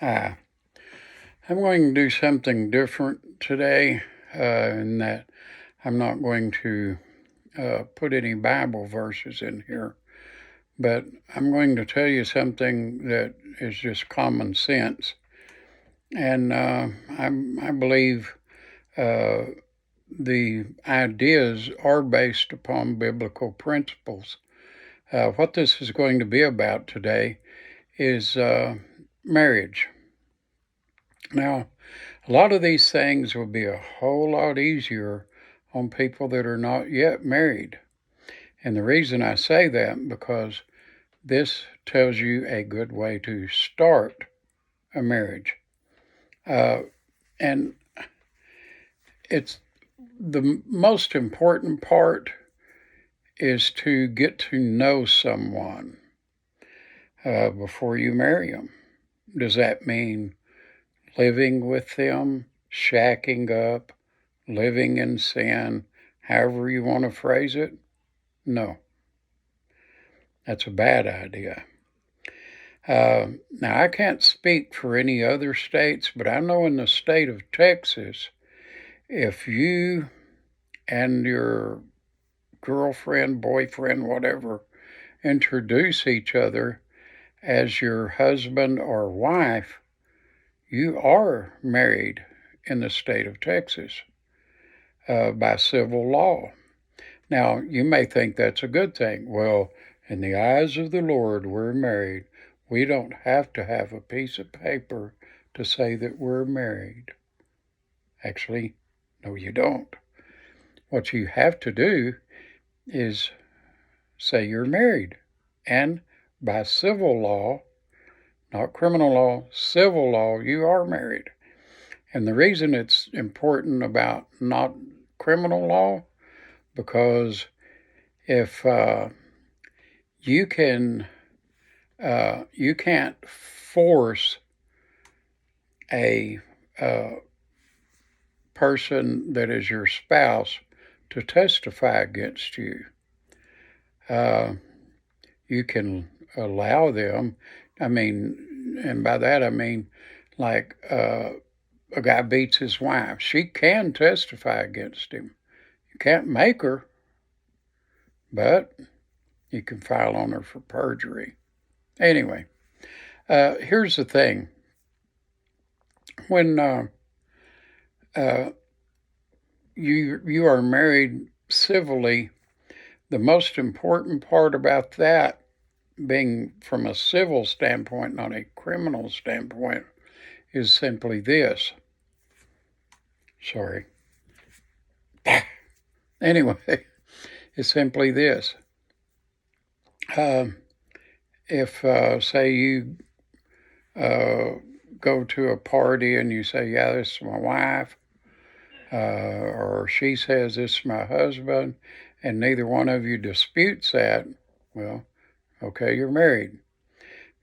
Hi. I'm going to do something different today, in that I'm not going to put any Bible verses in here, but I'm going to tell you something that is just common sense. And I believe uh, the ideas are based upon biblical principles. What this is going to be about today is marriage. Now, a lot of these things will be a whole lot easier on people that are not yet married. And the reason I say that because this tells you a good way to start a marriage. Uh, and it's the most important part is to get to know someone before you marry them. Does that mean living with them, shacking up, living in sin, however you want to phrase it? No, that's a bad idea. Now, I can't speak for any other states, but I know in the state of Texas, if you and your girlfriend, boyfriend, whatever, introduce each other as your husband or wife, you are married in the state of Texas by civil law. Now, you may think that's a good thing. Well, in the eyes of the Lord, we're married. We don't have to have a piece of paper to say that we're married. Actually, no, you don't. What you have to do is say you're married. And by civil law, not criminal law, civil law, you are married. And the reason it's important about not criminal law, because if you can you can't force a person that is your spouse to testify against you. You can allow them. I mean, and by that I mean, like a guy beats his wife. She can testify against him. You can't make her, but you can file on her for perjury. Anyway, here's the thing. When uh, you are married civilly, the most important part about that, being from a civil standpoint, not a criminal standpoint, is simply this. Sorry. Anyway, it's simply this. If, say, you go to a party and you say, yeah, this is my wife, or she says, this is my husband, and neither one of you disputes that, well, okay, you're married.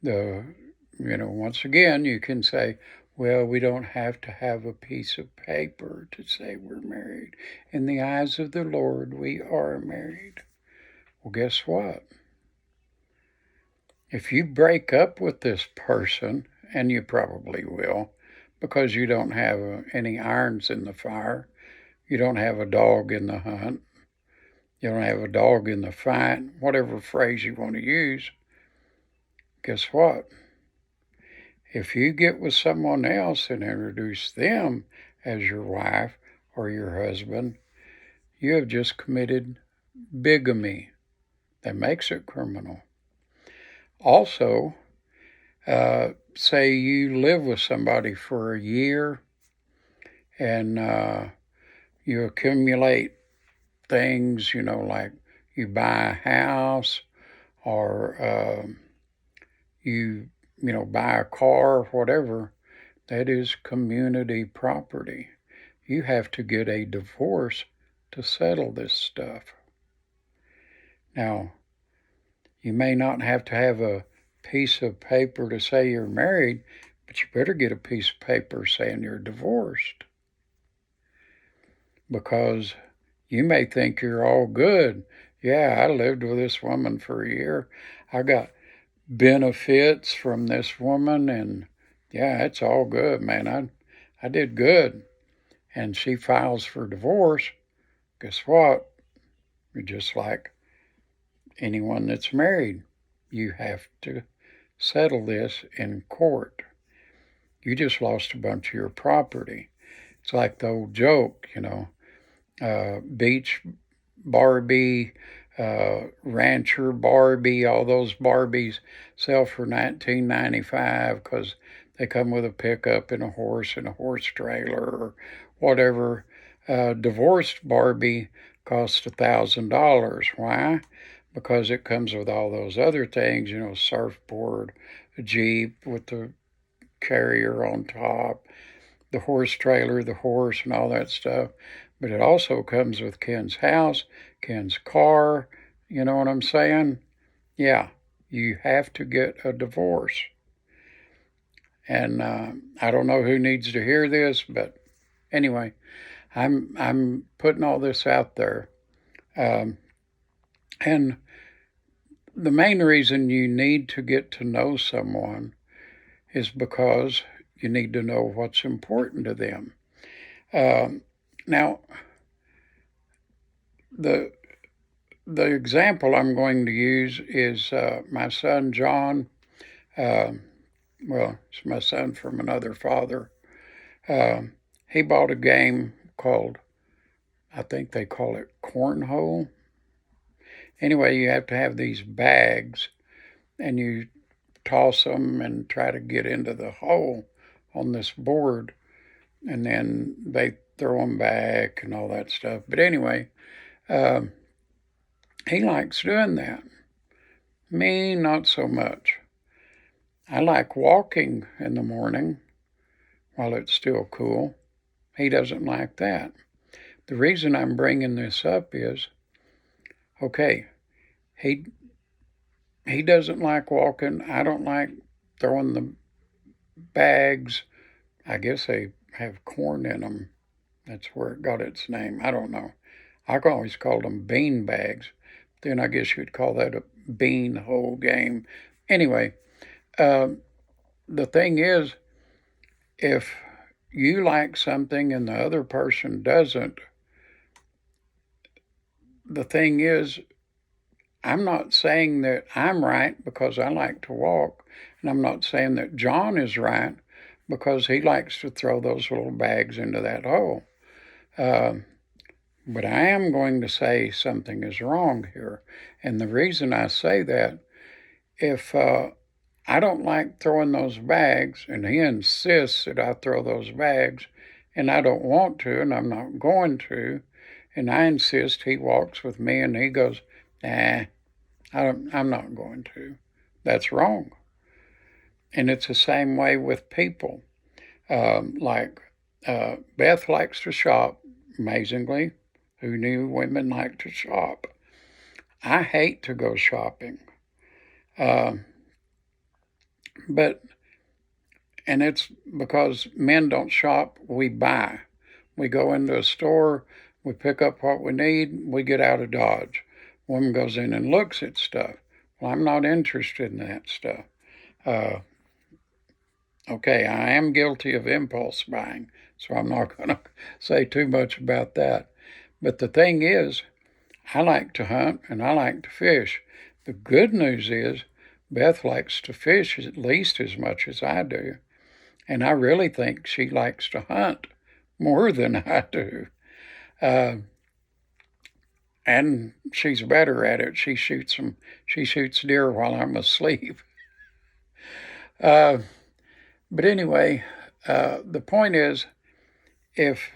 Once again, you can say, well, we don't have to have a piece of paper to say we're married. In the eyes of the Lord, we are married. Well, guess what? If you break up with this person, and you probably will, because you don't have any irons in the fire, you don't have a dog in the hunt, you don't have a dog in the fight, whatever phrase you want to use, guess what? If you get with someone else and introduce them as your wife or your husband, you have just committed bigamy. That makes it criminal. Also, say you live with somebody for a year and you accumulate things, like you buy a house or you buy a car or whatever. That is community property. You have to get a divorce to settle this stuff. Now, you may not have to have a piece of paper to say you're married, but you better get a piece of paper saying you're divorced. Because you may think you're all good. Yeah, I lived with this woman for a year. I got benefits from this woman, and Yeah, it's all good, man. I did good. And she files for divorce. Guess what? You're just like anyone that's married. You have to settle this in court. You just lost a bunch of your property. It's like the old joke, Beach Barbie, Rancher Barbie, all those Barbies sell for $19.95 because they come with a pickup and a horse trailer or whatever. Divorced Barbie costs $1,000. Why? Because it comes with all those other things, surfboard, a Jeep with the carrier on top, the horse trailer, the horse, and all that stuff. But it also comes with Ken's house, Ken's car. You know what I'm saying? Yeah, you have to get a divorce. And I don't know who needs to hear this, but anyway, I'm putting all this out there. And the main reason you need to get to know someone is because you need to know what's important to them. Now, the example I'm going to use is my son John. Well, it's my son from another father. He bought a game called, I think they call it cornhole. Anyway, you have to have these bags, and you toss them and try to get into the hole on this board, and then they throw them back and all that stuff. But anyway, he likes doing that. Me, not so much. I like walking in the morning while it's still cool. He doesn't like that. The reason I'm bringing this up is, okay, he doesn't like walking. I don't like throwing the bags. I guess they have corn in them. That's where it got its name. I don't know. I always called them bean bags. Then I guess you'd call that a bean hole game. Anyway, the thing is, if you like something and the other person doesn't, the thing is, I'm not saying that I'm right because I like to walk, and I'm not saying that John is right because he likes to throw those little bags into that hole. But I am going to say something is wrong here. And the reason I say that, if I don't like throwing those bags, and he insists that I throw those bags, and I don't want to, and I'm not going to, and I insist he walks with me, and he goes, nah, I'm not going to. That's wrong. And it's the same way with people. Like Beth likes to shop, amazingly. Who knew women like to shop? I hate to go shopping. But it's because men don't shop, we buy. We go into a store, we pick up what we need, we get out of Dodge. Woman goes in and looks at stuff. Well, I'm not interested in that stuff. Okay, I am guilty of impulse buying, so I'm not going to say too much about that. But the thing is, I like to hunt and I like to fish. The good news is, Beth likes to fish at least as much as I do. And I really think she likes to hunt more than I do. And she's better at it. She shoots deer while I'm asleep. But anyway, the point is, if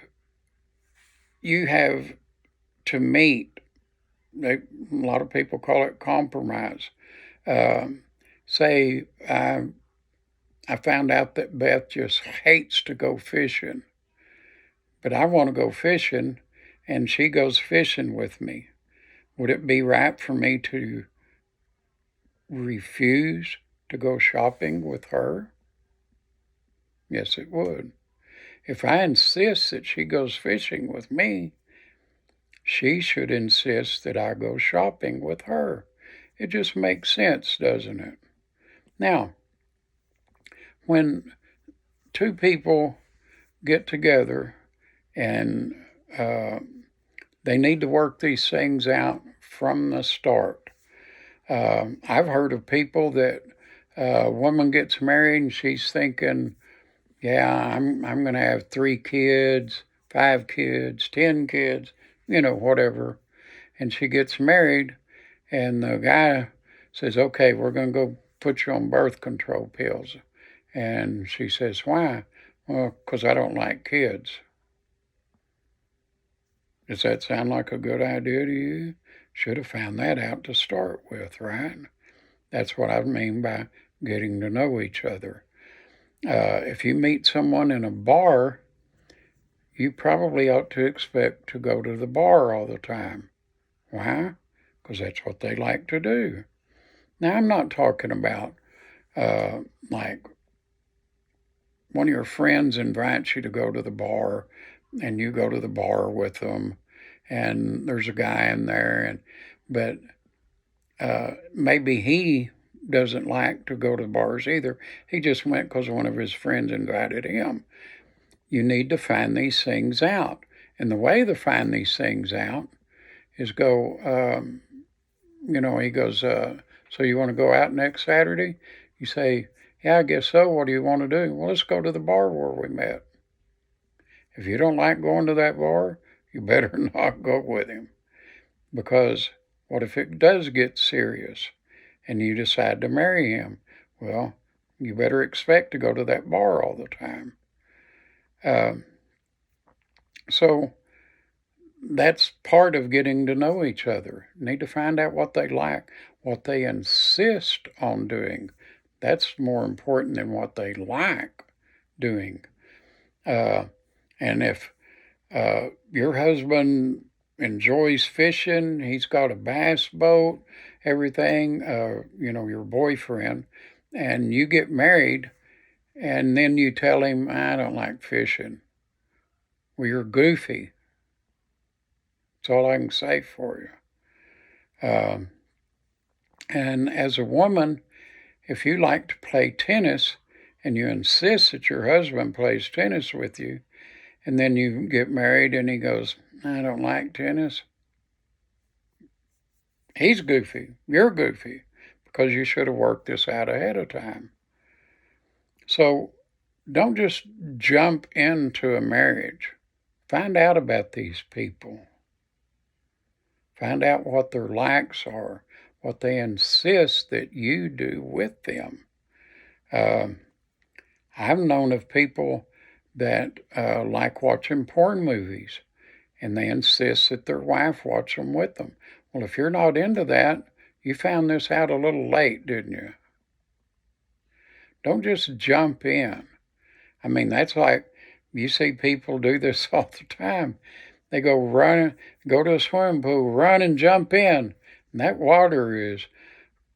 you have to meet, a lot of people call it compromise. Say I found out that Beth just hates to go fishing, but I want to go fishing, and she goes fishing with me. Would it be right for me to refuse to go shopping with her? Yes, it would. If I insist that she goes fishing with me, she should insist that I go shopping with her. It just makes sense, doesn't it? Now, when two people get together and they need to work these things out from the start. I've heard of people that a woman gets married and she's thinking, yeah, I'm going to have 3 kids, 5 kids, 10 kids, whatever. And she gets married and the guy says, okay, we're going to go put you on birth control pills. And she says, why? Well, because I don't like kids. Does that sound like a good idea to you? Should have found that out to start with, right? That's what I mean by getting to know each other. If you meet someone in a bar, you probably ought to expect to go to the bar all the time. Why? Because that's what they like to do. Now, I'm not talking about like one of your friends invites you to go to the bar and you go to the bar with them and there's a guy in there, but maybe he doesn't like to go to bars either. He just went because one of his friends invited him. You need to find these things out. And the way to find these things out is go, he goes, so you want to go out next Saturday? You say, yeah, I guess so. What do you want to do? Well, let's go to the bar where we met. If you don't like going to that bar, you better not go with him. Because what if it does get serious and you decide to marry him? Well, you better expect to go to that bar all the time. So that's part of getting to know each other. You need to find out what they like, what they insist on doing. That's more important than what they like doing. And if your husband enjoys fishing, he's got a bass boat, everything, your boyfriend, and you get married, and then you tell him, I don't like fishing. Well, you're goofy. That's all I can say for you. And as a woman, if you like to play tennis and you insist that your husband plays tennis with you, and then you get married and he goes, I don't like tennis. He's goofy. You're goofy because you should have worked this out ahead of time. So don't just jump into a marriage. Find out about these people. Find out what their likes are, what they insist that you do with them. I've known of people that like watching porn movies, and they insist that their wife watch them with them. Well, if you're not into that, you found this out a little late, didn't you? Don't just jump in. I mean, that's like, you see people do this all the time. They go to a swimming pool, run and jump in, and that water is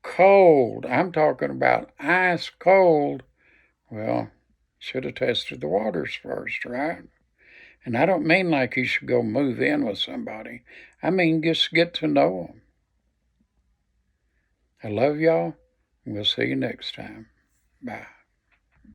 cold. I'm talking about ice cold. Well, should have tested the waters first, right? And I don't mean like you should go move in with somebody. I mean just get to know them. I love y'all. We'll see you next time. Bye.